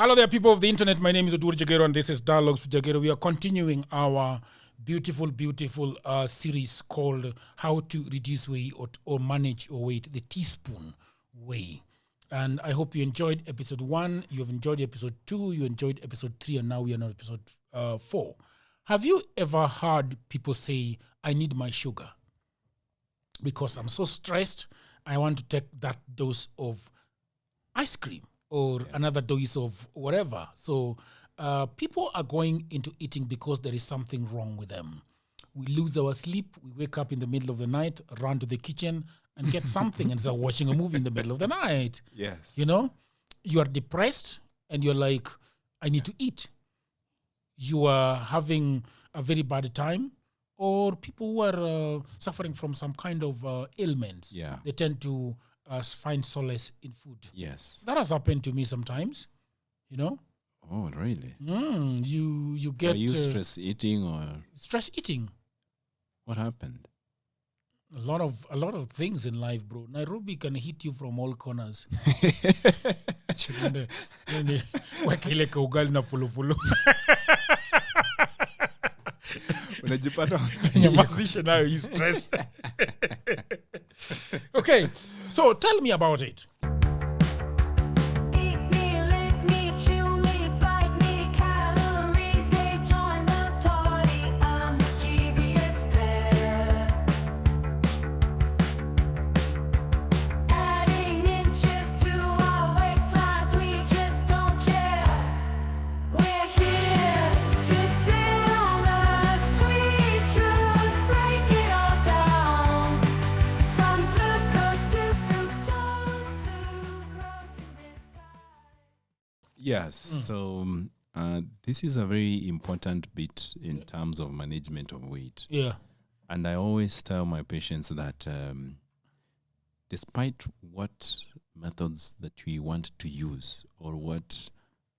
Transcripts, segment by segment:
Hello there, people of the internet. My name is Odur Jagero, and this is Dialogues with Jagero. We are continuing our beautiful series called How to Reduce Weight or Manage Your Weight, the teaspoon way. And I hope you enjoyed episode 1, you have enjoyed episode 2, you enjoyed episode 3, and now we are on episode 4. Have you ever heard people say, I need my sugar because I'm so stressed, I want to take that dose of ice cream or another dose of whatever. So people are going into eating because there is something wrong with them. We lose our sleep, we wake up in the middle of the night, run to the kitchen and get something and start watching a movie in the middle of the night. Yes. You know, you are depressed and you're like, I need to eat. You are having a very bad time, or people who are suffering from some kind of ailments. Yeah. They tend to find solace in food. Yes. That has happened to me sometimes, you know. Oh, really? You get... Are you stress eating or? Stress eating. What happened? A lot of things in life, bro. Nairobi can hit you from all corners. Weka ile kaugali na fulufulu. Unajipata Nyamazisha nayo hii stress. Okay, so tell me about it. Yes. So this is a very important bit in terms of management of weight. Yeah. And I always tell my patients that despite what methods that we want to use or what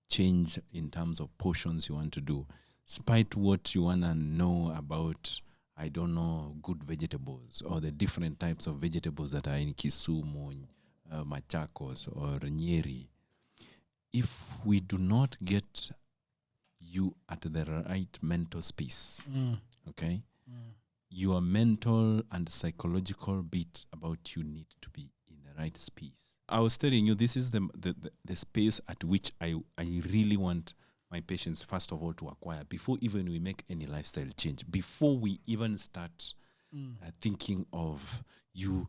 change in terms of portions you want to do, despite what you want to know about, I don't know, good vegetables or the different types of vegetables that are in Kisumu, Machakos or Nyeri, if we do not get you at the right mental space, okay, your mental and psychological bit about you need to be in the right space. I was telling you, this is the space at which I really want my patients, first of all, to acquire before even we make any lifestyle change, before we even start thinking of you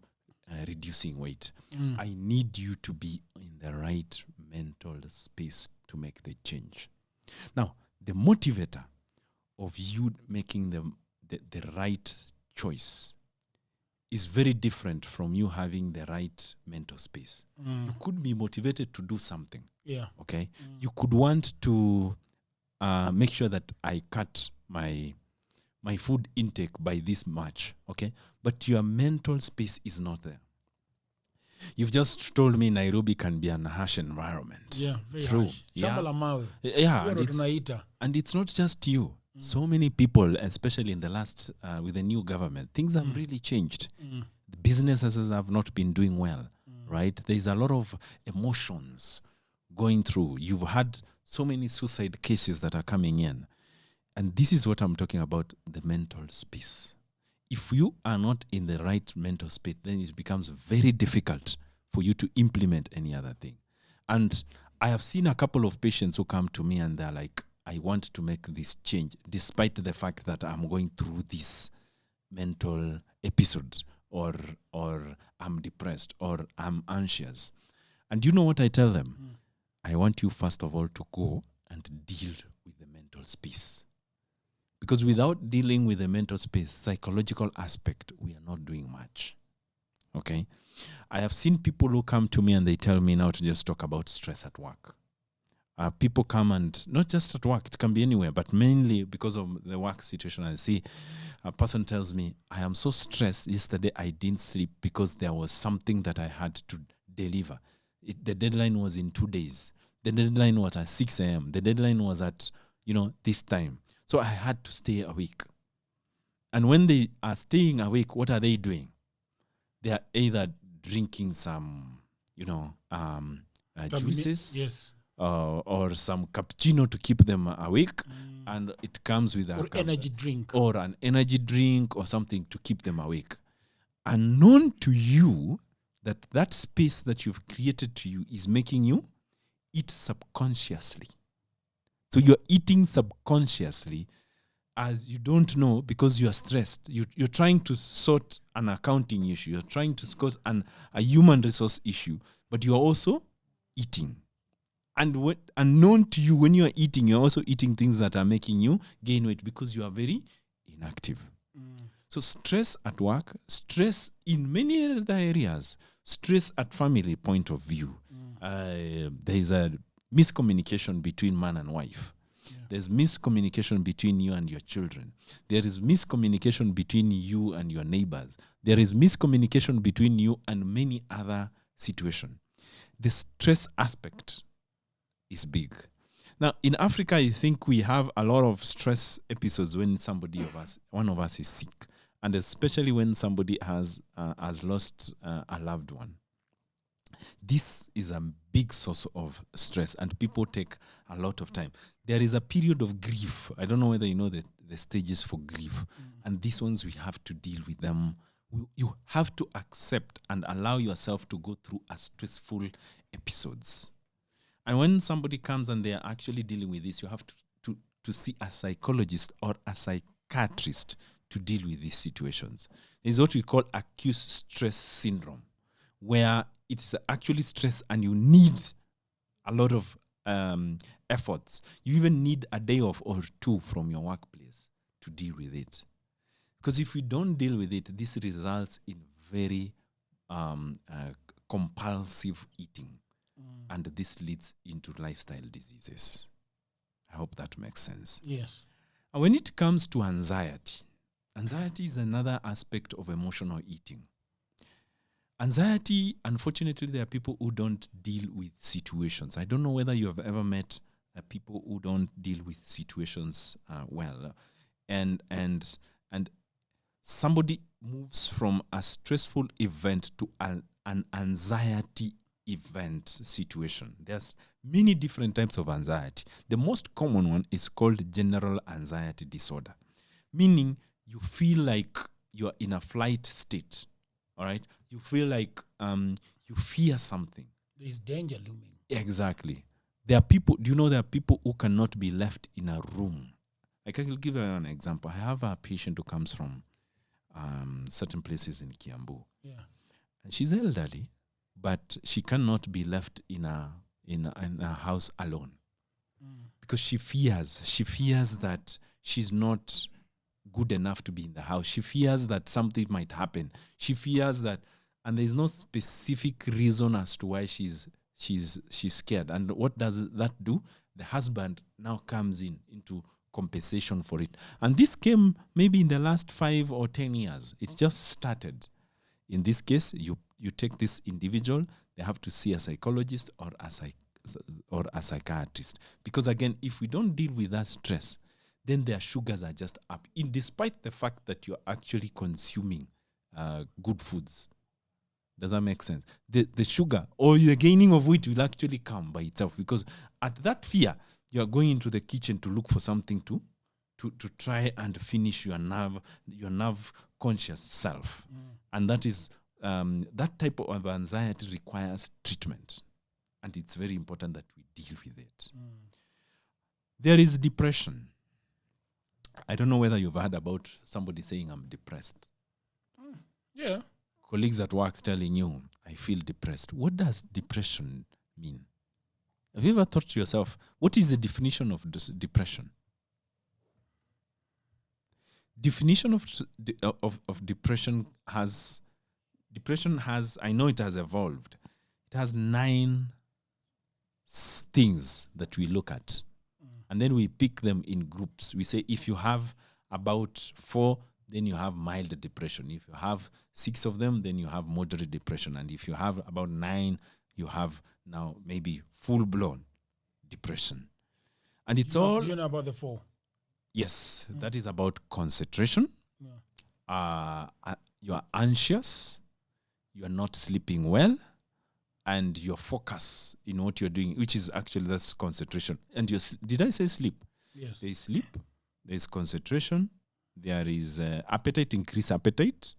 reducing weight. I need you to be in the right mental space to make the change. Now, the motivator of you making the right choice is very different from you having the right mental space. You could be motivated to do something. Yeah. Okay. You could want to make sure that I cut my food intake by this much. Okay. But your mental space is not there. You've just told me Nairobi can be an harsh environment. Yeah, very True. harsh. Yeah. Shamba la mawe. Yeah. Tunaita. And it's not just you. So many people, especially in the last, with the new government, things have really changed. The businesses have not been doing well, right? There's a lot of emotions going through. You've had so many suicide cases that are coming in. And this is what I'm talking about, the mental space. If you are not in the right mental space, then it becomes very difficult for you to implement any other thing. And I have seen a couple of patients who come to me and they're like, I want to make this change, despite the fact that I'm going through this mental episode, or I'm depressed, or I'm anxious. And you know what I tell them? I want you, first of all, to go and deal with the mental space. Because without dealing with the mental space, psychological aspect, we are not doing much. Okay? I have seen people who come to me and they tell me now to just talk about stress at work. People come, and not just at work, it can be anywhere, but mainly because of the work situation. I see a person tells me, I am so stressed. Yesterday I didn't sleep because there was something that I had to deliver. The deadline was in 2 days. The deadline was at 6 a.m. The deadline was at, this time. So I had to stay awake. And when they are staying awake, what are they doing? They are either drinking some, juices. Yes. or some cappuccino to keep them awake, and it comes with or energy drink, or an energy drink or something to keep them awake. Unknown to you that space that you've created to you is making you eat subconsciously. So you're eating subconsciously as you don't know because you are stressed. You're trying to sort an accounting issue. You're trying to sort a human resource issue, but you're also eating. And what unknown to you, when you are eating, you're also eating things that are making you gain weight because you are very inactive. So stress at work, stress in many other areas, stress at family point of view. There is a miscommunication between man and wife. Yeah. There's miscommunication between you and your children. There is miscommunication between you and your neighbors. There is miscommunication between you and many other situations. The stress aspect is big. Now, in Africa, I think we have a lot of stress episodes when one of us is sick, and especially when somebody has lost a loved one. This is a big source of stress, and people take a lot of time. There is a period of grief. I don't know whether you know the stages for grief, and these ones we have to deal with them. You have to accept and allow yourself to go through a stressful episodes. And when somebody comes and they are actually dealing with this, you have to see a psychologist or a psychiatrist to deal with these situations. It's what we call acute stress syndrome, where it's actually stress and you need a lot of efforts. You even need a day off or two from your workplace to deal with it. Because if you don't deal with it, this results in very compulsive eating. And this leads into lifestyle diseases. I hope that makes sense. Yes. And when it comes to anxiety is another aspect of emotional eating. Anxiety, unfortunately, there are people who don't deal with situations. I don't know whether you have ever met people who don't deal with situations well. And somebody moves from a stressful event to an anxiety event situation. There's many different types of anxiety. The most common one is called general anxiety disorder, meaning you feel like you're in a flight state. All right? You feel like you fear something. There's danger looming. Exactly. There are people who cannot be left in a room. Like I will give you an example. I have a patient who comes from certain places in Katambo. Yeah. And she's elderly, but she cannot be left in a house alone. Because she fears that she's not good enough to be in the house. She fears that something might happen. She fears that, and there's no specific reason as to why she's scared. And what does that do? The husband now comes into compensation for it. And this came maybe in the last 5 or 10 years. It just started. In this case, you take this individual, they have to see a psychologist or a psychiatrist. Because again, if we don't deal with that stress, then their sugars are just up, despite the fact that you're actually consuming good foods. Does that make sense? The sugar or the gaining of weight will actually come by itself, because at that fear, you are going into the kitchen to look for something to try and finish your nerve conscious self. And that is that type of anxiety requires treatment, and it's very important that we deal with it. There is depression. I don't know whether you've heard about somebody saying, I'm depressed. Yeah. Colleagues at work telling you, I feel depressed. What does depression mean? Have you ever thought to yourself, what is the definition of depression? Definition of depression has, I know it has evolved. It has 9 things that we look at. And then we pick them in groups. We say if you have about 4, then you have mild depression. If you have 6 of them, then you have moderate depression. And if you have about 9, you have now maybe full-blown depression. And it's all... Do you know about the 4? Yes, that is about concentration. Yeah. You are anxious. You are not sleeping well. and your focus in what you're doing, which is actually that's concentration. And did I say sleep? Yes. There is sleep, there is concentration, there is appetite, increase appetite.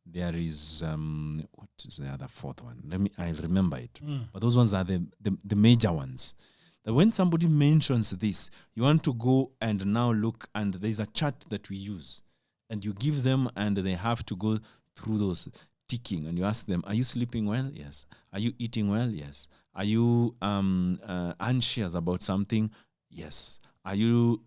There is what is the other fourth one? I'll remember it. But those ones are the major ones. That when somebody mentions this, you want to go and now look, and there's a chart that we use, and you give them, and they have to go through those ticking, and you ask them, are you sleeping well? Yes. Are you eating well? Yes. Are you anxious about something? Yes. Are you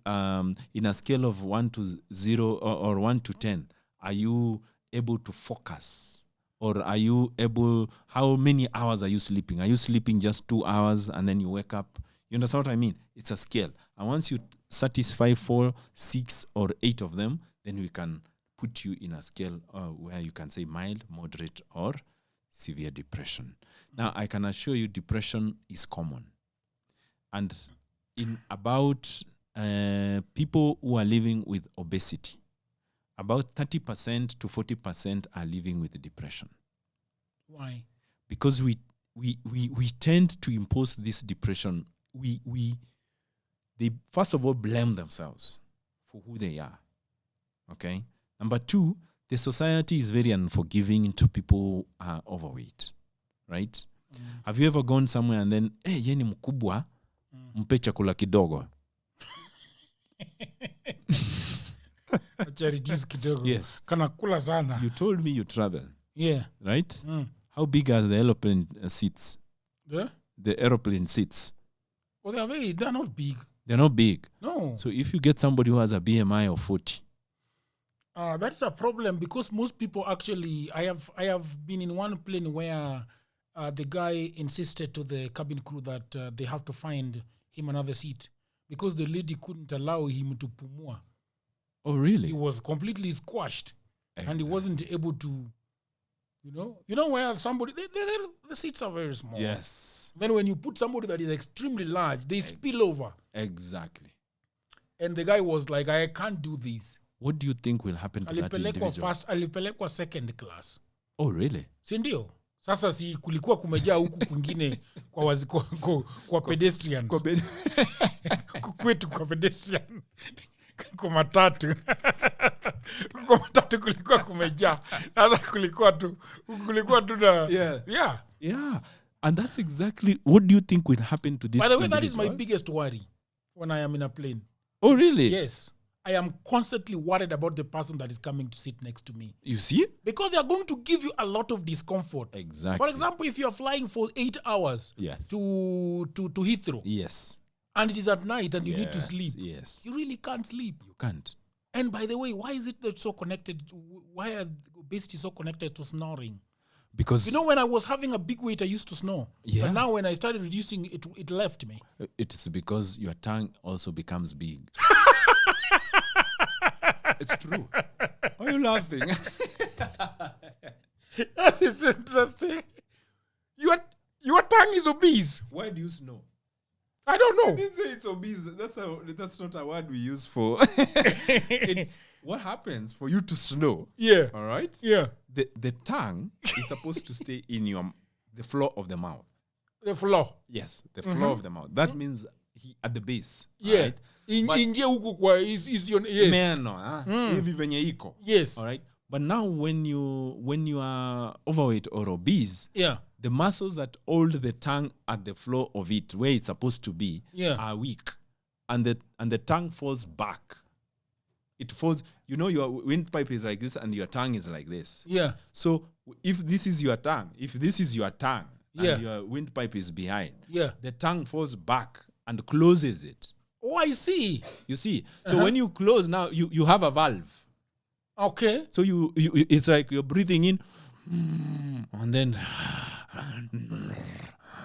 in a scale of 1 to 0 or 1 to 10? Are you able to focus? Or are you able, how many hours are you sleeping? Are you sleeping just 2 hours and then you wake up? You understand what I mean? It's a scale. And once you satisfy 4, 6, or 8 of them, then we can put you in a scale where you can say mild, moderate, or severe depression. Now, I can assure you depression is common. And in about people who are living with obesity, about 30% to 40% are living with depression. Why? Because we tend to impose this depression. They first of all blame themselves for who they are. Okay. Number 2, the society is very unforgiving to people who are overweight. Right? Have you ever gone somewhere and then, hey, yeni mkubwa, mpe chakula kidogo? Yes. You told me you travel. Yeah. Right? How big are the aeroplane seats? The aeroplane seats. Well, they're not big. They're not big. No. So if you get somebody who has a BMI of 40. That's a problem, because most people actually, I have been in one plane where the guy insisted to the cabin crew that they have to find him another seat because the lady couldn't allow him to pumua. Oh, really? He was completely squashed. Exactly. And he wasn't able to, you know where somebody, the seats are very small. Yes. Then when you put somebody that is extremely large, they spill over. Exactly. And the guy was like, I can't do this. What do you think will happen to that individual? Alipelekwa second class. Oh, really? Si ndio? Sasa si kulikuwa kumejaa huku kwingine kwa pedestrians. Kwetu kwa pedestrian. Kwa matatu. Kwa matatu kulikuwa kumejaa. Sasa kulikuwa tu na... Yeah. And that's exactly, what do you think will happen to this By the way, individual? that is my biggest worry when I am in a plane. Oh, really? Yes. I am constantly worried about the person that is coming to sit next to me. You see? Because they are going to give you a lot of discomfort. Exactly. For example, if you are flying for 8 hours to Heathrow. Yes. And it is at night and you need to sleep. Yes. You really can't sleep. You can't. And by the way, why is it that so connected? Why are obesity so connected to snoring? Because when I was having a big weight, I used to snore. Yeah. But now when I started reducing, it left me. It is because your tongue also becomes big. It's true. Why are you laughing? That is interesting. Your tongue is obese. Why do you snore? I don't know. I didn't say it's obese. That's not a word we use for. It's what happens for you to snore. Yeah. All right? Yeah. The tongue is supposed to stay in the floor of the mouth. The floor. Yes, the floor of the mouth. That means at the base. Yeah. Right? Ingia huku kwa is your yes. Meno, hivi venye iko. Yes. All right? But now when you are overweight or obese, the muscles that hold the tongue at the floor of it, where it's supposed to be, are weak. And the tongue falls back. It falls, your windpipe is like this and your tongue is like this. Yeah. So if this is your tongue, and your windpipe is behind, the tongue falls back and closes it. Oh, I see. You see? So when you close now, you have a valve. Okay. So you it's like you're breathing in and then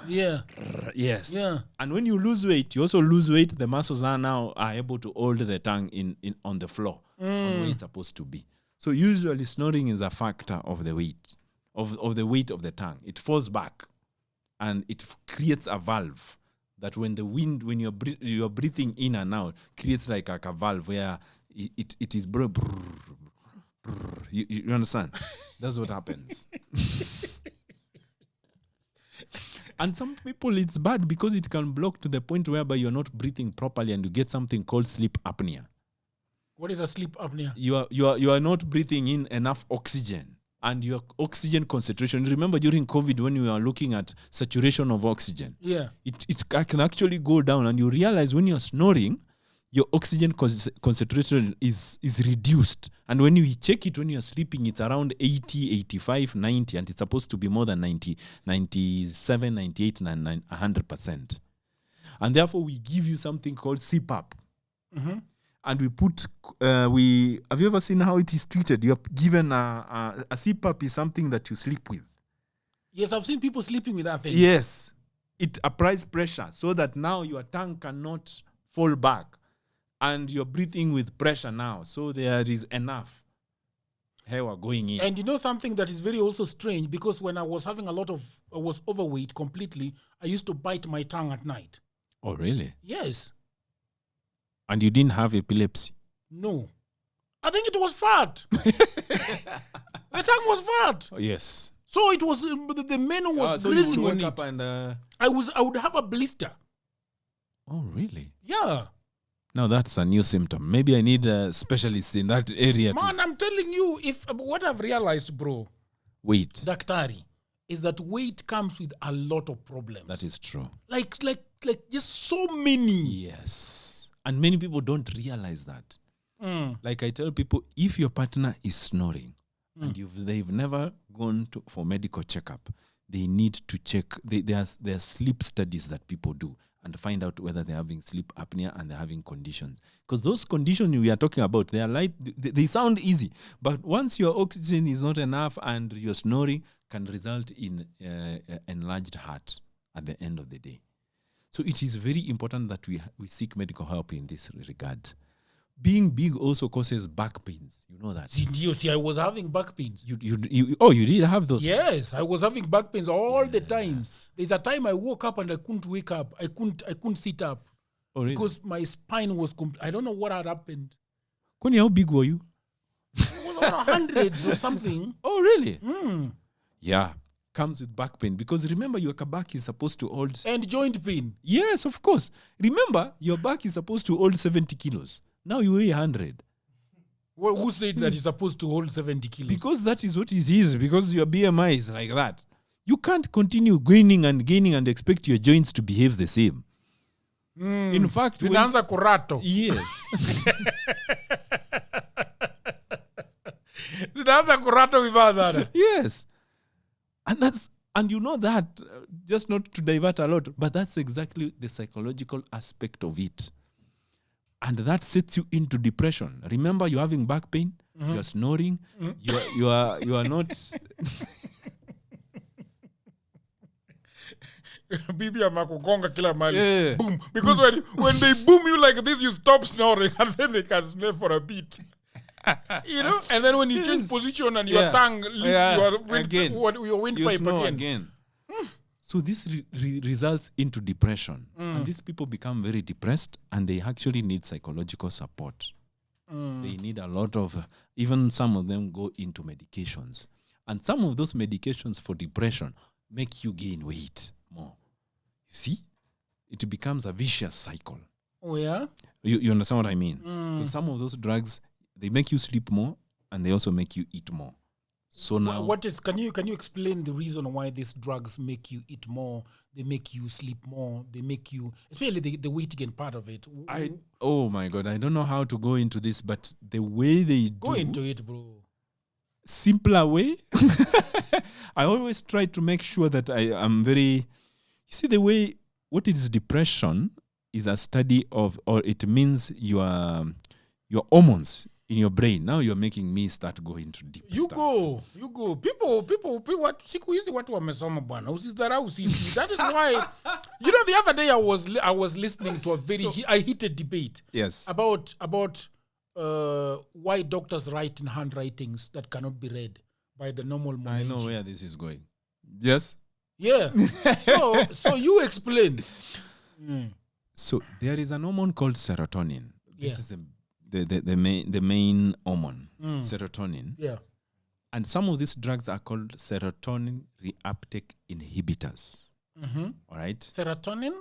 yes. Yeah. And when you lose weight, you also lose weight. The muscles are able to hold the tongue in on the floor on where it's supposed to be. So usually snoring is a factor of the weight of the weight of the tongue. It falls back and it creates a valve that when you're breathing in and out, creates like a valve where it is you understand? That's what happens. And some people, it's bad because it can block to the point whereby you're not breathing properly and you get something called sleep apnea. What is a sleep apnea? You are not breathing in enough oxygen. And your oxygen concentration, remember during COVID when we were looking at saturation of oxygen, it can actually go down, and you realize when you're snoring, your oxygen concentration is reduced. And when you check it when you're sleeping, it's around 80, 85, 90, and it's supposed to be more than 90, 97, 98, 100%. And therefore, we give you something called CPAP. Mm-hmm. And we put, have you ever seen how it is treated? You're given a CPAP is something that you sleep with. Yes, I've seen people sleeping with that thing. Yes. It applies pressure so that now your tongue cannot fall back. And you're breathing with pressure now. So there is enough air going in. And you know something that is very also strange, because when I was having I was overweight completely, I used to bite my tongue at night. Oh, really? Yes. And you didn't have epilepsy? No. I think it was fat. The tongue was fat. Oh, yes. So it was, the menu was so blazing you would on wake it. up and, I would have a blister. Oh, really? Yeah. Now that's a new symptom. Maybe I need a specialist in that area. Man, I'm telling you, what I've realized, bro. Weight. Daktari, is that weight comes with a lot of problems. That is true. Like just so many. Yes. And many people don't realize that. Like I tell people, if your partner is snoring and they've never gone for medical checkup, they need to check. There are sleep studies that people do and find out whether they're having sleep apnea and they're having conditions. Because those conditions we are talking about, they are they sound easy. But once your oxygen is not enough and you're snoring, can result in enlarged heart at the end of the day. So it is very important that we seek medical help in this regard. Being big also causes back pains. You know that. See, I was having back pains. You did have those? Yes, I was having back pains all the time. There's a time I woke up and I couldn't wake up. I couldn't sit up. Oh, really? Because my spine was I don't know what had happened. Connie, how big were you? It was around 100 or something. Oh, really? Yeah. Comes with back pain, because remember your back is supposed to hold... And joint pain. Yes, of course. Remember, your back is supposed to hold 70 kilos. Now you weigh 100. Well, who said that it's supposed to hold 70 kilos? Because that is what it is, because your BMI is like that. You can't continue gaining and expect your joints to behave the same. In fact... Zinaanza kurato. Yes. Zinaanza kurato vibaya. Yes. And you know that, just not to divert a lot, but that's exactly the psychological aspect of it. And that sets you into depression. Remember, you're having back pain, you're snoring, you are not... Bibi amakugonga kila mali. Yeah. Boom. Because when they boom you like this, you stop snoring and then they can snore for a bit. You know, and then when you change position and your tongue leaves your windpipe again. So this results into depression. And these people become very depressed and they actually need psychological support. They need a lot of, even some of them go into medications. And some of those medications for depression make you gain weight more. You see? It becomes a vicious cycle. Oh, yeah? You understand what I mean? Because some of those drugs, they make you sleep more and they also make you eat more. So now, can you explain the reason why these drugs make you eat more, they make you sleep more, they make you, especially the weight gain part of it? Oh my God, I don't know how to go into this, but the way they go into it, bro. Simpler way. I always try to make sure that I am very, you see the way, what is depression is a study of, or it means your hormones in your brain. Now you're making me start going to deep stuff. You go. People, what siku hizi watu wamesoma bwana. Usidharau sisi. That is why, you know, the other day I was listening to a heated debate. Yes. About why doctors write in handwritings that cannot be read by the normal monage. I know where this is going. Yes. Yeah. So you explain. So there is an hormone called serotonin. This is the main hormone, serotonin. Yeah. And some of these drugs are called serotonin reuptake inhibitors. All right. Serotonin?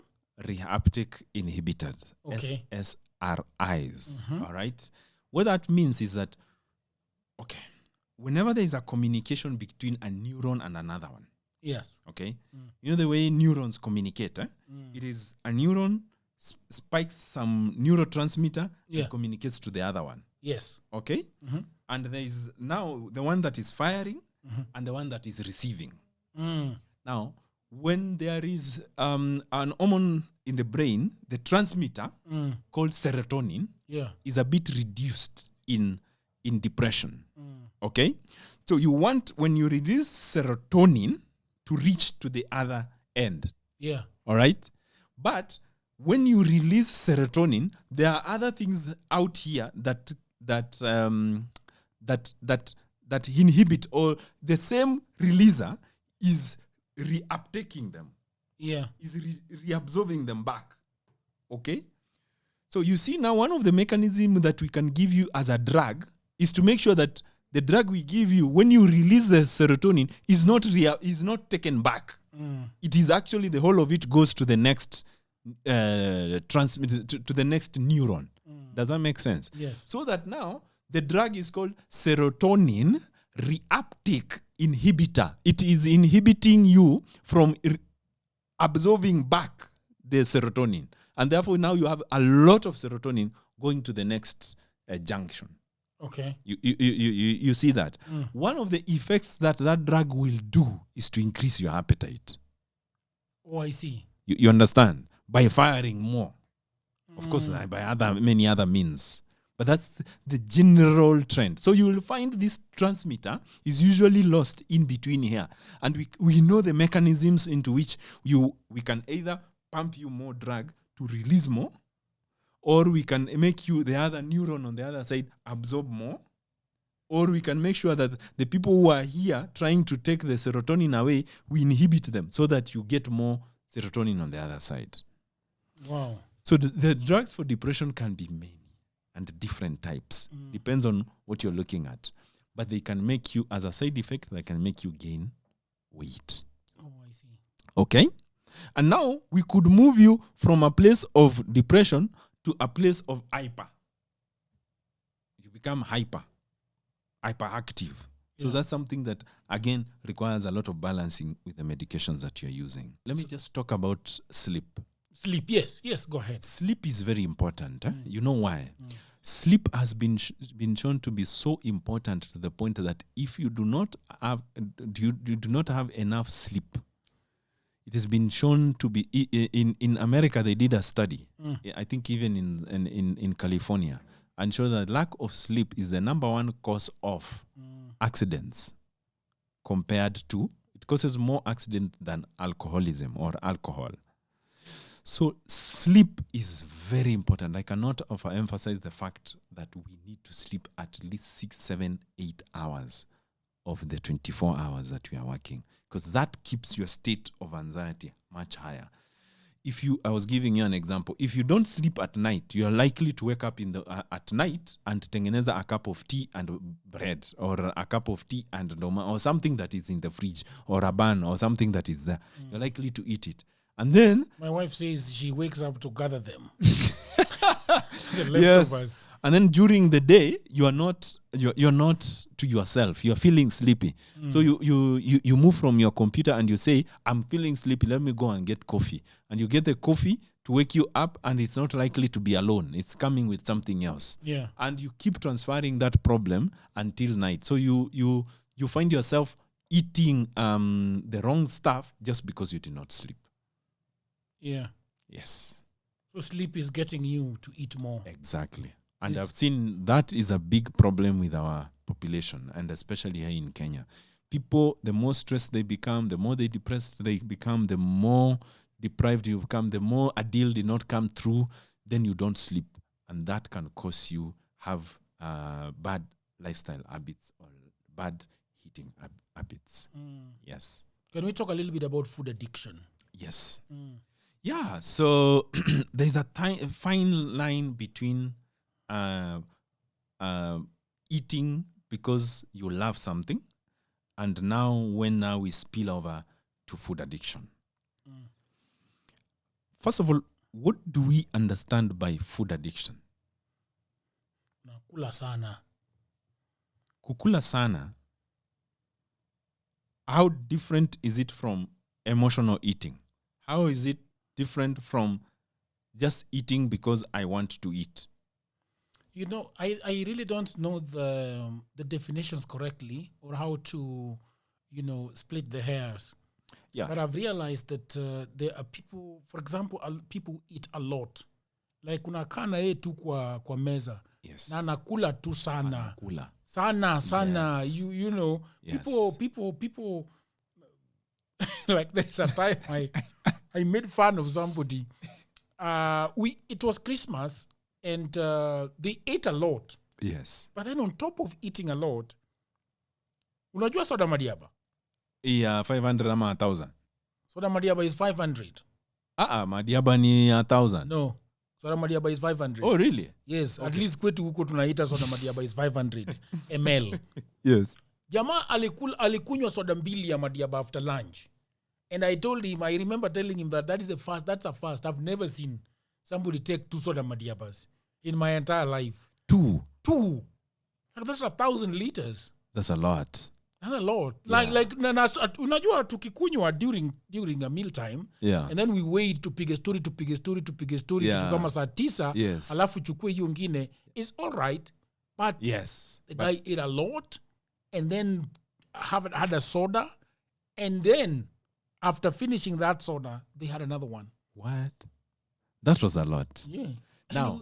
Reuptake inhibitors, Okay. SSRIs. All right. What that means is that, okay, whenever there is a communication between a neuron and another one, Yes. okay, you know the way neurons communicate, it is a neuron spikes some neurotransmitter and communicates to the other one. Yes. Okay? And there is now the one that is firing and the one that is receiving. Now, when there is an hormone in the brain, the transmitter called serotonin is a bit reduced in depression. Okay? So you want, when you release serotonin, to reach to the other end. Yeah. All right? But when you release serotonin, there are other things out here that inhibit, or the same releaser is reuptaking them. Yeah. Is reabsorbing them back. Okay? So you see now, one of the mechanisms that we can give you as a drug is to make sure that the drug we give you, when you release the serotonin, is not taken back. It is actually, the whole of it goes to the next transmit to the next neuron. Does that make sense? Yes. So that now the drug is called serotonin reuptake inhibitor. It is inhibiting you from absorbing back the serotonin, and therefore now you have a lot of serotonin going to the next junction. Okay. You see that? One of the effects that drug will do is to increase your appetite. Oh, I see. You understand? By firing more. Of course, by many other means. But that's the general trend. So you will find this transmitter is usually lost in between here. And we know the mechanisms into which we can either pump you more drug to release more, or we can make you, the other neuron on the other side, absorb more, or we can make sure that the people who are here trying to take the serotonin away, we inhibit them so that you get more serotonin on the other side. Wow. So the drugs for depression can be many and different types. Depends on what you're looking at. But they can make you, as a side effect, they can make you gain weight. Oh, I see. Okay? And now we could move you from a place of depression to a place of hyper. You become hyperactive. So that's something that, again, requires a lot of balancing with the medications that you're using. Let me just talk about sleep. Sleep, yes. Yes, go ahead. Sleep is very important. You know why? Sleep has been shown to be so important to the point that if you do not have enough sleep, it has been shown to be, in America they did a study, I think even in California, and showed that lack of sleep is the number one cause of accidents compared to, it causes more accident than alcoholism or alcohol. So sleep is very important. I cannot overemphasize the fact that we need to sleep at least 6, 7, 8 hours of the 24 hours that we are working, because that keeps your state of anxiety much higher. I was giving you an example. If you don't sleep at night, you are likely to wake up at night and tengeneza a cup of tea and bread, or a cup of tea and ndoma, or something that is in the fridge, or a bun, or something that is there. You're likely to eat it. And then my wife says she wakes up to gather them. The leftovers. Yes. And then during the day, you're not to yourself. You're feeling sleepy. So you move from your computer and you say, I'm feeling sleepy, let me go and get coffee. And you get the coffee to wake you up, and it's not likely to be alone. It's coming with something else. Yeah. And you keep transferring that problem until night. So you find yourself eating the wrong stuff just because you did not sleep. Yeah. Yes. So sleep is getting you to eat more. Exactly. And I've seen that is a big problem with our population, and especially here in Kenya. People, the more stressed they become, the more they depressed they become, the more deprived you become, the more a deal did not come through, then you don't sleep. And that can cause you have bad lifestyle habits or bad eating habits. Yes. Can we talk a little bit about food addiction? Yes. Yeah, so there's a fine line between eating because you love something, and when we spill over to food addiction. First of all, what do we understand by food addiction? Nakula sana. Kukula sana, how different is it from emotional eating? How is it different from just eating because I want to eat? You know, I really don't know the definitions correctly or how to, split the hairs. Yeah. But I've realized that there are people, for example, people eat a lot. Like unakaa na yeye tu kwa meza. Yes. Na anakula tu sana. Anakula. Sana. Yes. You know, Yes. people like there's a time I made fun of somebody. It was Christmas and they ate a lot. Yes. But then on top of eating a lot, unajua soda madiaba? Yeah, 500 ama 1,000. Soda madiaba is 500. Madiaba ni 1,000. No. Soda madiaba is 500. Oh, really? Yes, Okay. at least kwetu huko tunaita soda madiaba is 500 ml. Yes. Jamaa alikunywa soda mbili ya madiaba after lunch. And I told him, I remember telling him that's a fast. I've never seen somebody take 2 soda madiabas in my entire life. 2. Like that's 1,000 liters. That's a lot. That's a lot. Yeah. Like unajua tukikunywa during a meal time. Yeah. And then we wait tupige story Yeah. kitu kama saa 9. Yes. Alafu chukue hiyo ngine. It's all right. But Yes. the guy ate a lot and then had a soda. And then after finishing that soda, they had another one. What? That was a lot. Yeah. Now,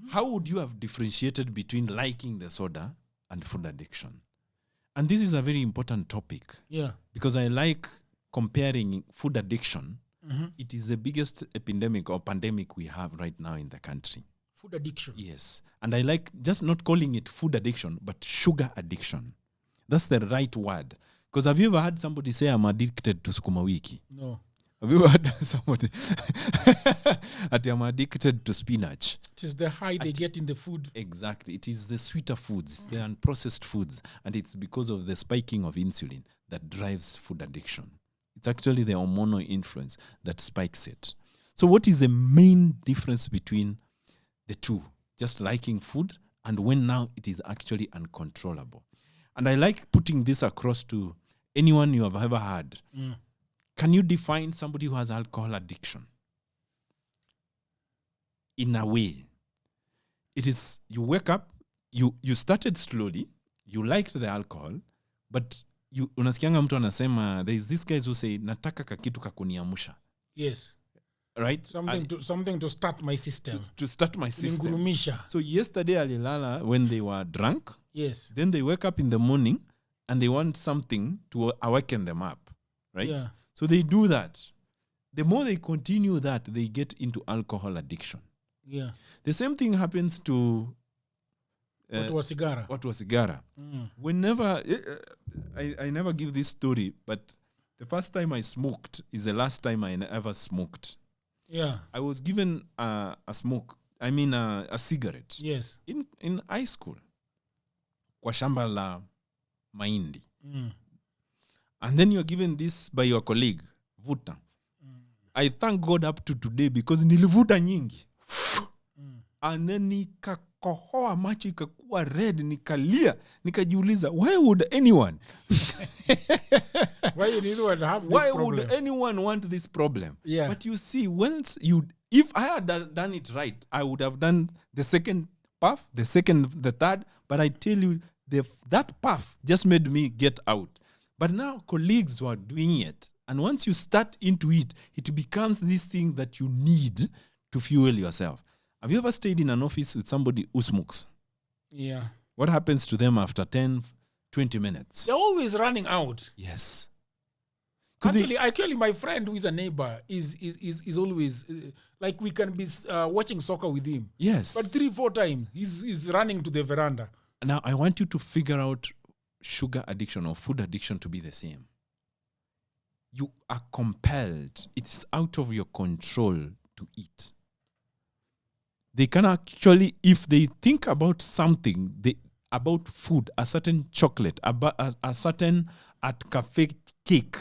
how would you have differentiated between liking the soda and food addiction? And this is a very important topic. Yeah. Because I like comparing food addiction. Mm-hmm. It is the biggest epidemic or pandemic we have right now in the country. Food addiction. Yes. And I like just not calling it food addiction, but sugar addiction. That's the right word. Because have you ever had somebody say, I'm addicted to sukuma wiki? No. Have you ever had somebody that I'm addicted to spinach? It is the high they get in the food. Exactly. It is the sweeter foods, the unprocessed foods. And it's because of the spiking of insulin that drives food addiction. It's actually the hormonal influence that spikes it. So what is the main difference between the two? Just liking food and when now it is actually uncontrollable. And I like putting this across to anyone you have ever had. Can you define somebody who has alcohol addiction? In a way, it is you wake up, you started slowly, you liked the alcohol, but unasikianga mtu anasema, there is these guys who say, nataka kakitu kakuniamusha. Yes. Right? Something to start my system. To start my system. Ngurumisha. So yesterday alilala when they were drunk. Yes. Then they wake up in the morning and they want something to awaken them up. Right? Yeah. So they do that. The more they continue that, they get into alcohol addiction. Yeah. The same thing happens to What was sigara. Whenever I never give this story, but the first time I smoked is the last time I ever smoked. Yeah. I was given a cigarette. Yes. In high school. Kwa shamba la mahindi. And then you're given this by your colleague, vuta. I thank God up to today because nilivuta nyingi. And then nikakohoa macho ikakuwa red, nikalia, nikajiuliza, why would anyone want this problem? Yeah. But you see, if I had done it right, I would have done the second puff, the second, the third, but I tell you, that puff just made me get out. But now colleagues were doing it. And once you start into it, it becomes this thing that you need to fuel yourself. Have you ever stayed in an office with somebody who smokes? Yeah. What happens to them after 10, 20 minutes? They're always running out. Yes. Actually, my friend who is a neighbor is always, like we can be watching soccer with him. Yes. But 3-4 times, he's running to the veranda. Now, I want you to figure out sugar addiction or food addiction to be the same. You are compelled. It's out of your control to eat. They can actually, if they think about something, about food, a certain chocolate, a certain at cafe cake,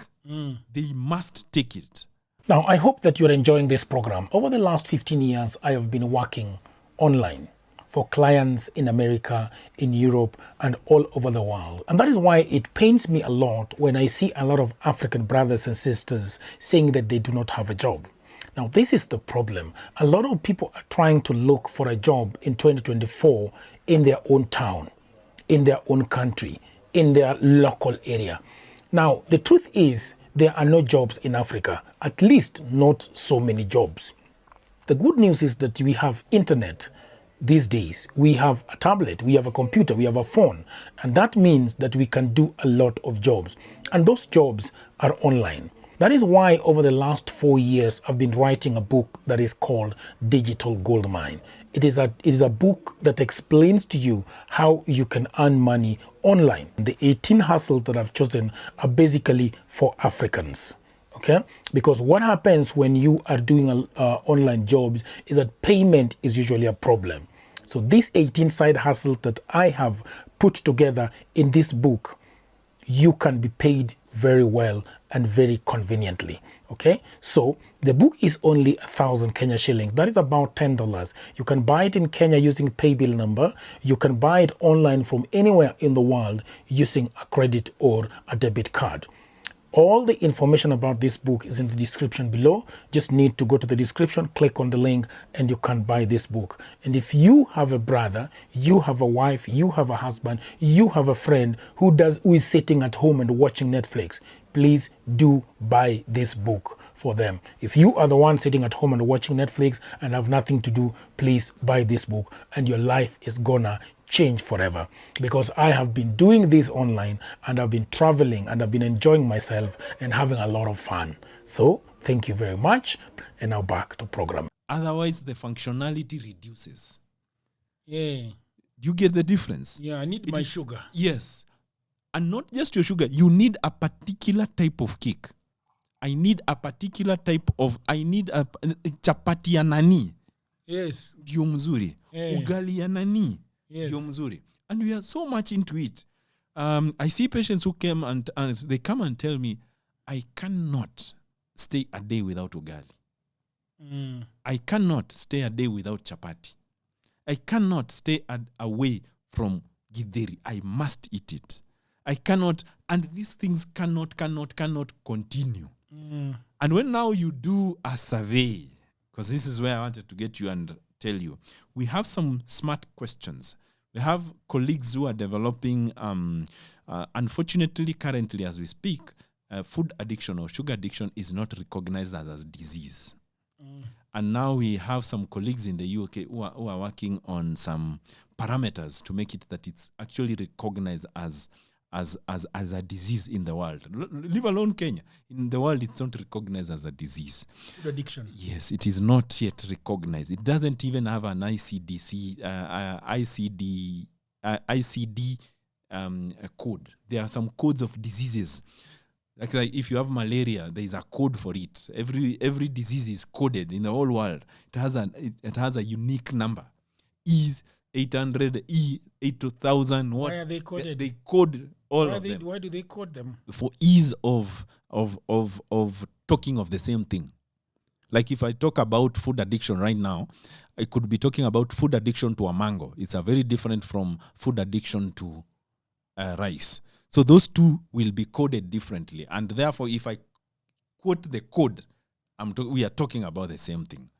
they must take it. Now, I hope that you're enjoying this program. Over the last 15 years, I have been working online for clients in America, in Europe, and all over the world. And that is why it pains me a lot when I see a lot of African brothers and sisters saying that they do not have a job. Now, this is the problem. A lot of people are trying to look for a job in 2024 in their own town, in their own country, in their local area. Now, the truth is, there are no jobs in Africa, at least not so many jobs. The good news is that we have internet these days. We have a tablet, we have a computer, we have a phone, and that means that we can do a lot of jobs. And those jobs are online. That is why over the last 4 years, I've been writing a book that is called Digital Goldmine. It is a book that explains to you how you can earn money online. The 18 hustles that I've chosen are basically for Africans. Okay? Because what happens when you are doing online jobs is that payment is usually a problem. So these 18 side hustles that I have put together in this book, you can be paid very well and very conveniently. Okay, so the book is only 1,000 Kenya shillings. That is about $10. You can buy it in Kenya using pay bill number. You can buy it online from anywhere in the world using a credit or a debit card. All the information about this book is in the description below. Just need to go to the description, click on the link, and you can buy this book. And if you have a brother, you have a wife, you have a husband, you have a friend who is sitting at home and watching Netflix, please do buy this book for them. If you are the one sitting at home and watching Netflix and have nothing to do, please buy this book and your life is gonna change forever. Because I have been doing this online and I've been traveling and I've been enjoying myself and having a lot of fun. So thank you very much. And now back to program. Otherwise, the functionality reduces. Yeah. Do you get the difference? Yeah, I need my sugar. Yes. And not just your sugar. You need a particular type of cake. I need a chapati ya nani. Yes. Ndio mzuri. Yeah. Ugali ya nani. Yes. Ndio mzuri. And we are so much into it. I see patients who came and they come and tell me, I cannot stay a day without ugali. I cannot stay a day without chapati. I cannot stay away from githeri. I must eat it. I cannot, and these things cannot continue. And when now you do a survey, because this is where I wanted to get you and tell you, we have some smart questions. We have colleagues who are developing, unfortunately, currently as we speak, food addiction or sugar addiction is not recognized as a disease. And now we have some colleagues in the UK who are working on some parameters to make it that it's actually recognized as a disease in the world. Leave alone Kenya. In the world, it's not recognized as a disease. Food addiction. Yes, it is not yet recognized. It doesn't even have an ICD code. There are some codes of diseases. Like if you have malaria, there is a code for it. Every disease is coded in the whole world. It has a unique number. E800, E8000. What? Why are they coded? They code all of them. Why do they code them? For ease of talking of the same thing. Like if I talk about food addiction right now, I could be talking about food addiction to a mango. It's a very different from food addiction to rice. So those two will be coded differently. And therefore, if I quote the code, we are talking about the same thing.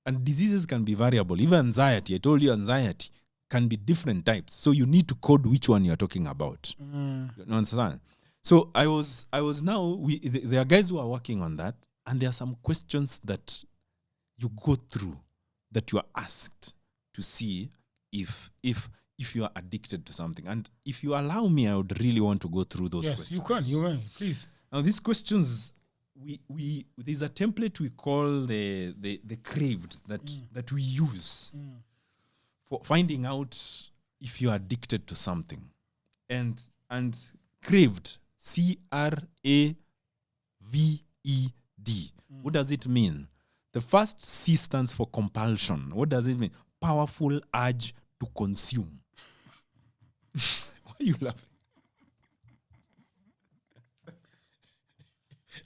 And diseases can be variable. Even anxiety, I told you anxiety can be different types. So you need to code which one you're talking about. You understand? So I was now, there are guys who are working on that. And there are some questions that you go through that you are asked to see if you are addicted to something. And if you allow me, I would really want to go through those questions. Yes, you can, please. Now, these questions, there's a template we call the CRAVED that we use for finding out if you are addicted to something. And CRAVED, CRAVED. What does it mean? The first C stands for compulsion. What does it mean? Powerful urge to consume. Why are you laughing?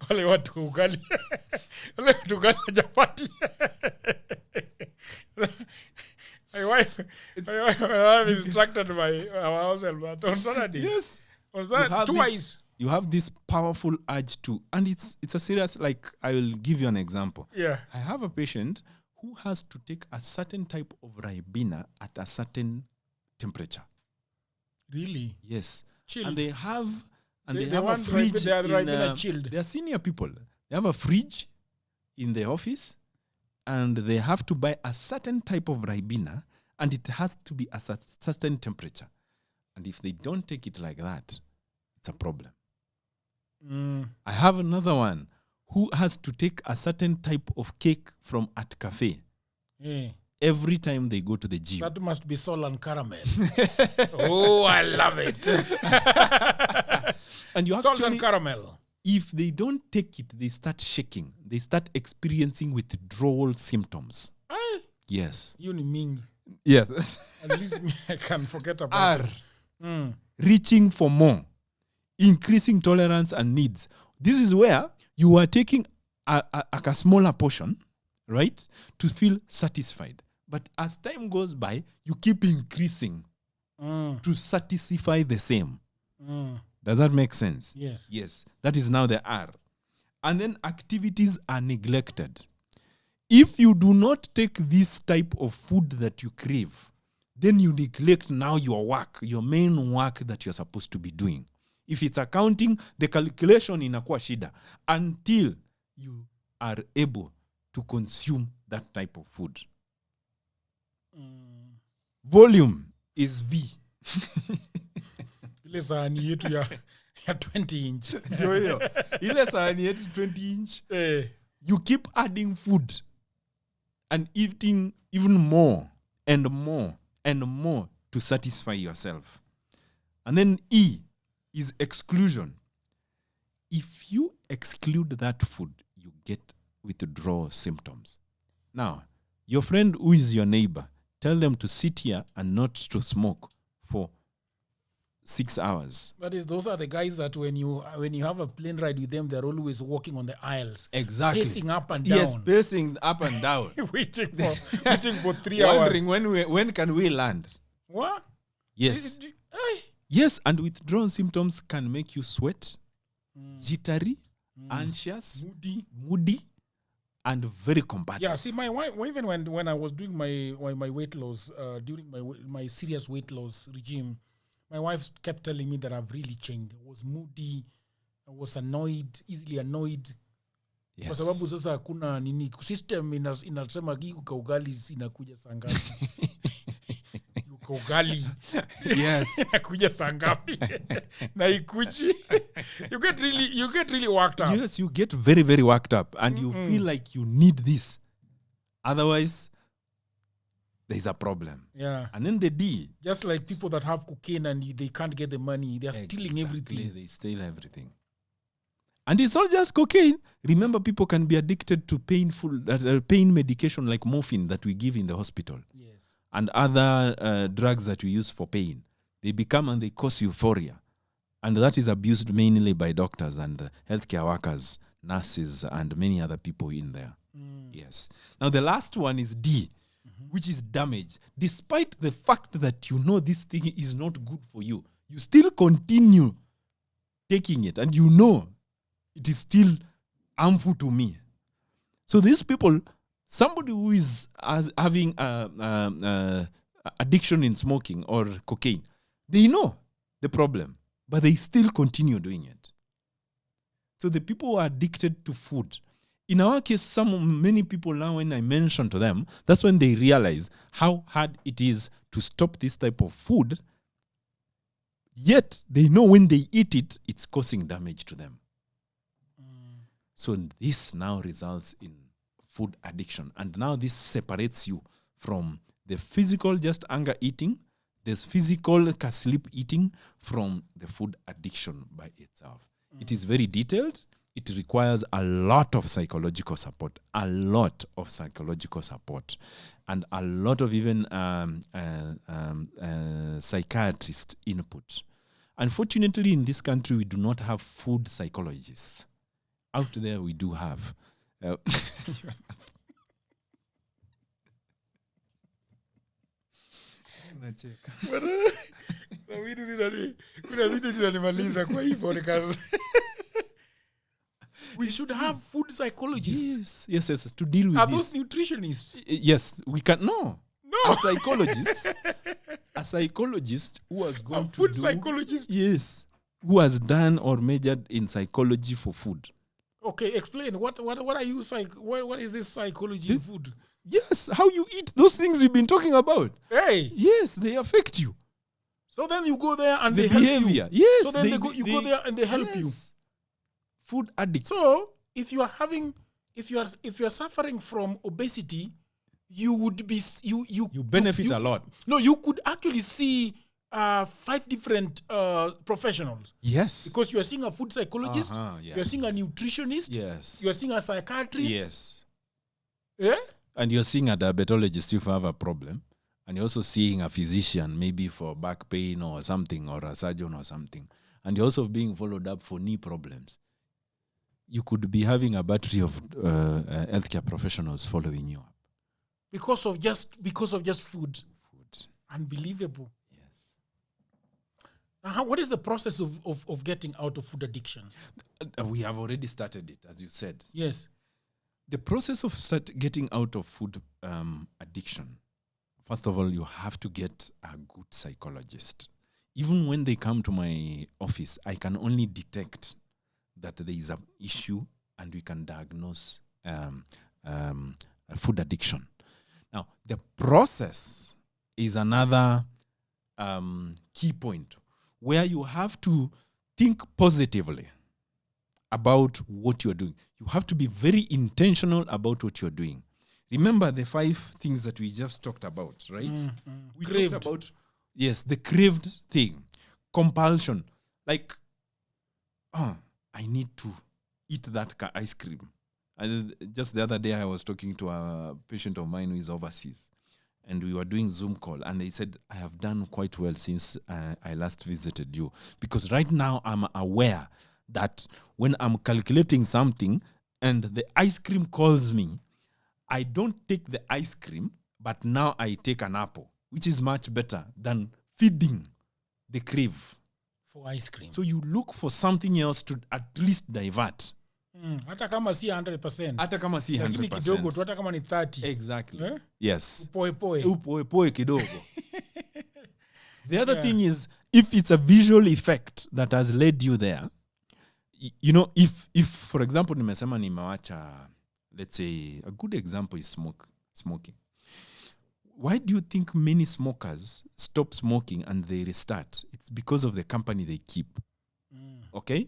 Wale watu ugali. Tukala chapati. My wife instructed our house help on Saturday. Yes. On Saturday, twice. You have this powerful urge to, and it's a serious, like, I will give you an example. Yeah. I have a patient who has to take a certain type of Ribena at a certain temperature. Really? Yes. Chilled. And they have They have a want fridge. Ribena- they are Ribena chilled. They are senior people. They have a fridge in the office, and they have to buy a certain type of Ribena, and it has to be a certain temperature. And if they don't take it like that, it's a problem. I have another one who has to take a certain type of cake from at cafe every time they go to the gym. That must be salt and caramel. Oh, I love it. And you Salt actually, and caramel. if they don't take it, they start shaking. They start experiencing withdrawal symptoms. Aye. Yes. You Ming. Yes. At least me, I can forget about R. it. Reaching for more. Increasing tolerance and needs. This is where you are taking a smaller portion, right, to feel satisfied. But as time goes by, you keep increasing to satisfy the same. Does that make sense? Yes. Yes. That is now the R. And then activities are neglected. If you do not take this type of food that you crave, then you neglect now your work, your main work that you're supposed to be doing. If it's accounting, the calculation inakuwa shida until you are able to consume that type of food. Volume is V. Ile sahani yetu ya 20 inch. Ndio hiyo. Ile sahani yetu 20 inch. You keep adding food and eating even more and more and more to satisfy yourself. And then E is exclusion. If you exclude that food, you get withdrawal symptoms. Now, your friend who is your neighbor, tell them to sit here and not to smoke for 6 hours. That is, those are the guys that when you have a plane ride with them, they're always walking on the aisles. Exactly. Pacing up and down. Yes, pacing up and down. waiting for 3 hours. Wondering when can we land? What? Yes. Yes, and withdrawal symptoms can make you sweat, jittery, anxious, moody, and very combative. Yeah, see, my wife, even when I was doing my weight loss, during my serious weight loss regime, my wife kept telling me that I've really changed. I was moody, I was annoyed, easily annoyed. Yes. Kwa sababu sasa hakuna nini, system inasema hii ugali inakuja saa ngapi. Ugali. Yes. Inakuja saa ngapi. Na ikuji. You get really worked up. Yes, you get very, very worked up and you feel like you need this. Otherwise, there's a problem. Yeah. And then the D. Just like people that have cocaine and they can't get the money, they're stealing everything. They steal everything. And it's not just cocaine. Remember, people can be addicted to pain medication like morphine that we give in the hospital. Yes. And other drugs that we use for pain. They become and they cause euphoria. And that is abused mainly by doctors and healthcare workers, nurses, and many other people in there. Yes. Now, the last one is D, which is damage. Despite the fact that you know this thing is not good for you, you still continue taking it. And you know it is still harmful to me. So these people, somebody who is having addiction in smoking or cocaine, they know the problem, but they still continue doing it. So the people who are addicted to food, in our case, many people now, when I mention to them, that's when they realize how hard it is to stop this type of food. Yet they know when they eat it, it's causing damage to them. So this now results in food addiction. And now this separates you from the physical just anger eating, there's physical sleep eating from the food addiction by itself. It is very detailed. It requires a lot of psychological support, and a lot of even psychiatrist input. Unfortunately, in this country, we do not have food psychologists. Out there, we do have. Uh, we should have food psychologists. yes, to deal with Are this. those nutritionists? Yes, we can. No. No. A psychologist who has gone to food do, psychologist? Yes, who has done or majored in psychology for food. Okay, explain. What are you what is this psychology in food? Yes, how you eat those things we've been talking about. Hey. Yes, they affect you. So then you go there and The they help behavior. you. Yes. So then you go there and they help you. Food addicts. So if you are suffering from obesity, you would be you benefit a lot. No, you could actually see 5 different professionals. Yes. Because you are seeing a food psychologist, yes. you are seeing a nutritionist, yes. you are seeing a psychiatrist. Yes. Yeah? And you're seeing a diabetologist if you have a problem. And you're also seeing a physician, maybe for back pain or something, or a surgeon or something. And you're also being followed up for knee problems. You could be having a battery of healthcare professionals following you up. Because of just food. Unbelievable. Yes. Now, what is the process of getting out of food addiction? We have already started it, as you said. Yes. The process of getting out of food addiction, first of all, you have to get a good psychologist. Even when they come to my office, I can only detect that there is an issue and we can diagnose food addiction. Now, the process is another key point where you have to think positively about what you're doing. You have to be very intentional about what you're doing. Remember the 5 things that we just talked about, right? We Craved. talked about, yes, the craved thing, compulsion. Like, I need to eat that ice cream. And just the other day, I was talking to a patient of mine who is overseas. And we were doing Zoom call. And they said, I have done quite well since I last visited you. Because right now, I'm aware that when I'm calculating something and the ice cream calls me, I don't take the ice cream, but now I take an apple, which is much better than feeding the crave. For ice cream. So you look for something else to at least divert. Hata kama si 100%. Hata kama si 100%. Lakini kidogo tu, hata kama ni 30. Exactly. Eh? Yes. Upoe kidogo. The other thing is, if it's a visual effect that has led you there, you know, if for example, nimesema nimewacha, let's say, a good example is smoking. Why do you think many smokers stop smoking and they restart? It's because of the company they keep. Okay?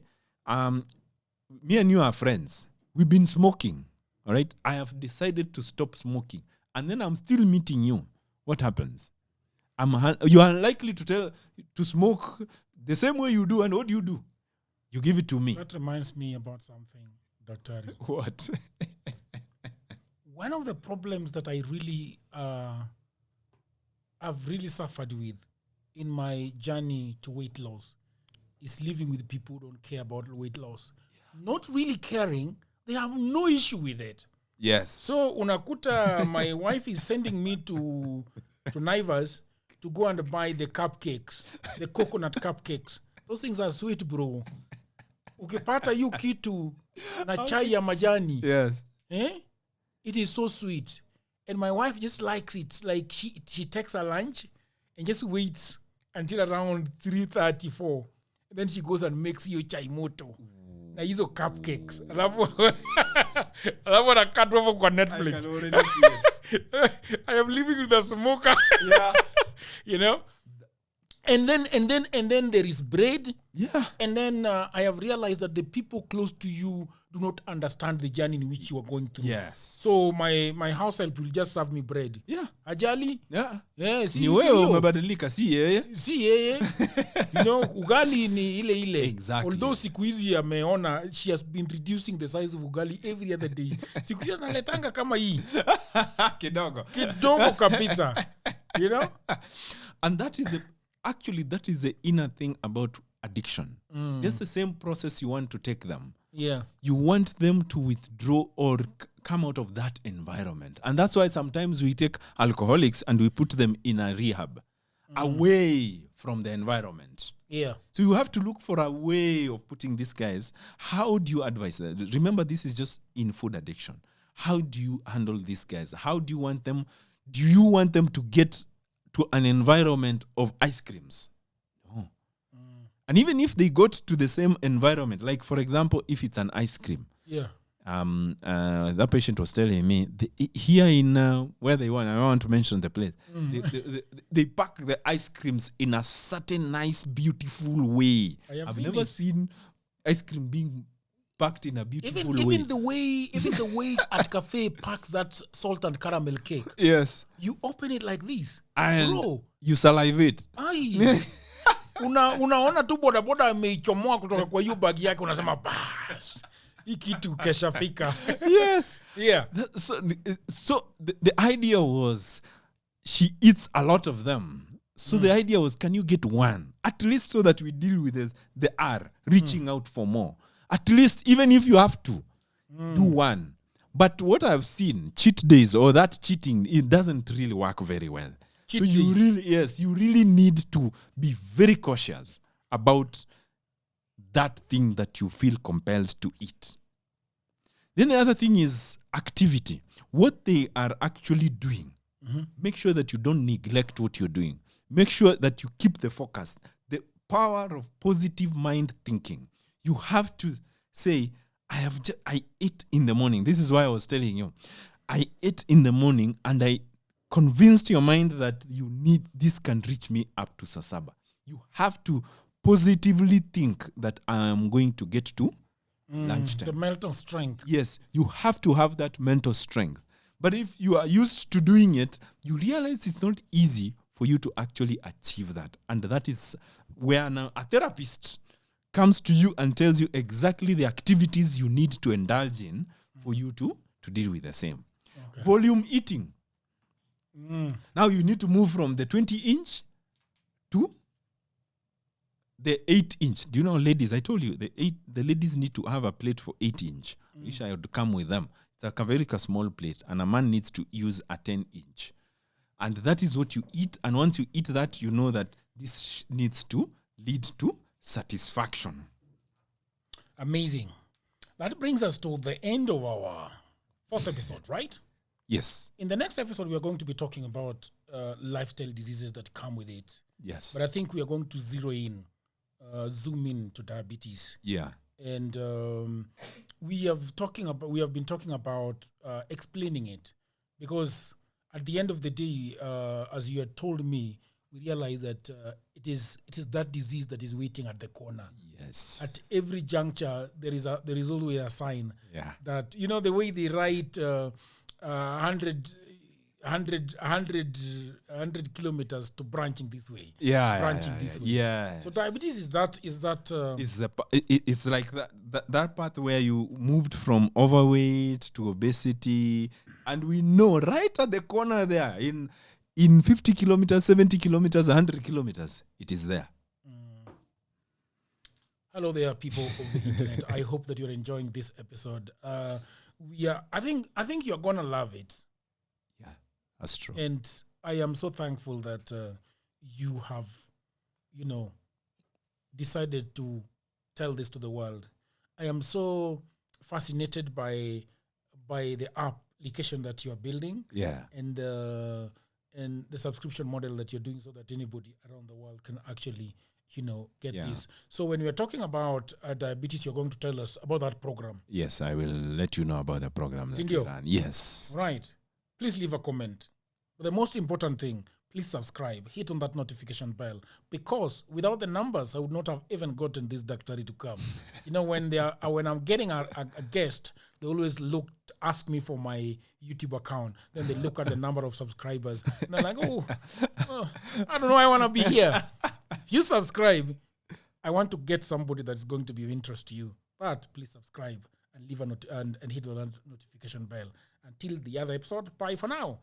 Me and you are friends. We've been smoking. All right? I have decided to stop smoking. And then I'm still meeting you. What happens? You are unlikely to smoke the same way you do. And what do? You give it to me. That reminds me about something, Dr. What? One of the problems that I really I've really suffered with in my journey to weight loss is living with people who don't care about weight loss. Not really caring, they have no issue with it. Yes. So unakuta my wife is sending me to Naivas to go and buy the cupcakes, the coconut cupcakes. Those things are sweet, bro. Ukipata yu kitu na chai ya majani. Yes. It is so sweet. And my wife just likes it. Like she takes her lunch and just waits until around 3:34. And then she goes and makes you chai moto. Na hizo cupcakes. Alafu anakatwa kwa Netflix. I can already see it. I am living with a smoker. Yeah. You know? And then there is bread. Yeah. And then I have realized that the people close to you do not understand the journey in which you are going through. Yes. So my house help will just serve me bread. Yeah. Ajali? Yeah. Yeah, si ni wewe umebadilika, si yeye. Si yeye. You know, ugali ni ile. Exactly. Although siku hizi ameona, she has been reducing the size of ugali every other day. Siku hizi analetanga kama hii. Kidogo kabisa. You know? And that is that is the inner thing about addiction. That's the same process you want to take them. Yeah. You want them to withdraw or come out of that environment. And that's why sometimes we take alcoholics and we put them in a rehab away from the environment. Yeah. So you have to look for a way of putting these guys. How do you advise that? Remember, this is just in food addiction. How do you handle these guys? How do you want them? Do you want them to get to an environment of ice creams? No. And even if they got to the same environment, like for example, if it's an ice cream, Yeah. that patient was telling me here in where they want, I don't want to mention the place, they pack the ice creams in a certain nice, beautiful way. I've never seen ice cream being packed in a beautiful way. Even the way at cafe packs that salt and caramel cake. Yes. You open it like this. And bro, you salivate. Ai. Unaona tu bodaboda ameichomoa kutoka kwa hiyo bag yake unasema bas. Hii kitu keshafika. Yes. Yeah. So the idea was she eats a lot of them. So the idea was, can you get one? At least so that we deal with the R, reaching out for more. At least, even if you have to, do one. But what I've seen, cheat days or that cheating, it doesn't really work very well. Cheat so you days. you really need to be very cautious about that thing that you feel compelled to eat. Then the other thing is activity. What they are actually doing. Make sure that you don't neglect what you're doing. Make sure that you keep the focus. The power of positive mind thinking. You have to say, I ate in the morning. This is why I was telling you. I ate in the morning and I convinced your mind that this can reach me up to Sasaba. You have to positively think that I am going to get to lunchtime. The mental strength. Yes, you have to have that mental strength. But if you are used to doing it, you realize it's not easy for you to actually achieve that. And that is where now a therapist comes to you and tells you exactly the activities you need to indulge in for you to deal with the same. Okay. Volume eating. Now you need to move from the 20-inch to the 8-inch. Do you know, ladies, I told you, the ladies need to have a plate for 8-inch. I wish I would come with them. It's a very small plate, and a man needs to use a 10-inch. And that is what you eat. And once you eat that, you know that this needs to lead to satisfaction. Amazing. That brings us to the end of our 4th episode, right? Yes. In the next episode, we are going to be talking about lifestyle diseases that come with it. Yes. But I think we are going to zoom in to diabetes. Yeah. And we have been talking about explaining it, because at the end of the day, as you had told me, we realize that it is that disease that is waiting at the corner. Yes. At every juncture, there is always a sign that, the way they write 100 kilometers to branching this way. This way. Yeah. So diabetes it's like that path where you moved from overweight to obesity, and we know right at the corner there in 50 kilometers, 70 kilometers, 100 kilometers, it is there. Hello there, people of the internet. I hope that you're enjoying this episode. I think you're gonna love it. Yeah, that's true. And I am so thankful that you have, decided to tell this to the world. I am so fascinated by the application that you are building. Yeah. And the subscription model that you're doing, so that anybody around the world can actually, get this. So when we are talking about diabetes, you're going to tell us about that program. Yes, I will let you know about the program that we run. Yes. Right. Please leave a comment. But the most important thing, please subscribe. Hit on that notification bell. Because without the numbers, I would not have even gotten this doctor to come. When I'm getting a guest, they always ask me for my YouTube account. Then they look at the number of subscribers. And they're like, I don't know, I want to be here. If you subscribe, I want to get somebody that's going to be of interest to you. But please subscribe and leave and hit the notification bell. Until the other episode, bye for now.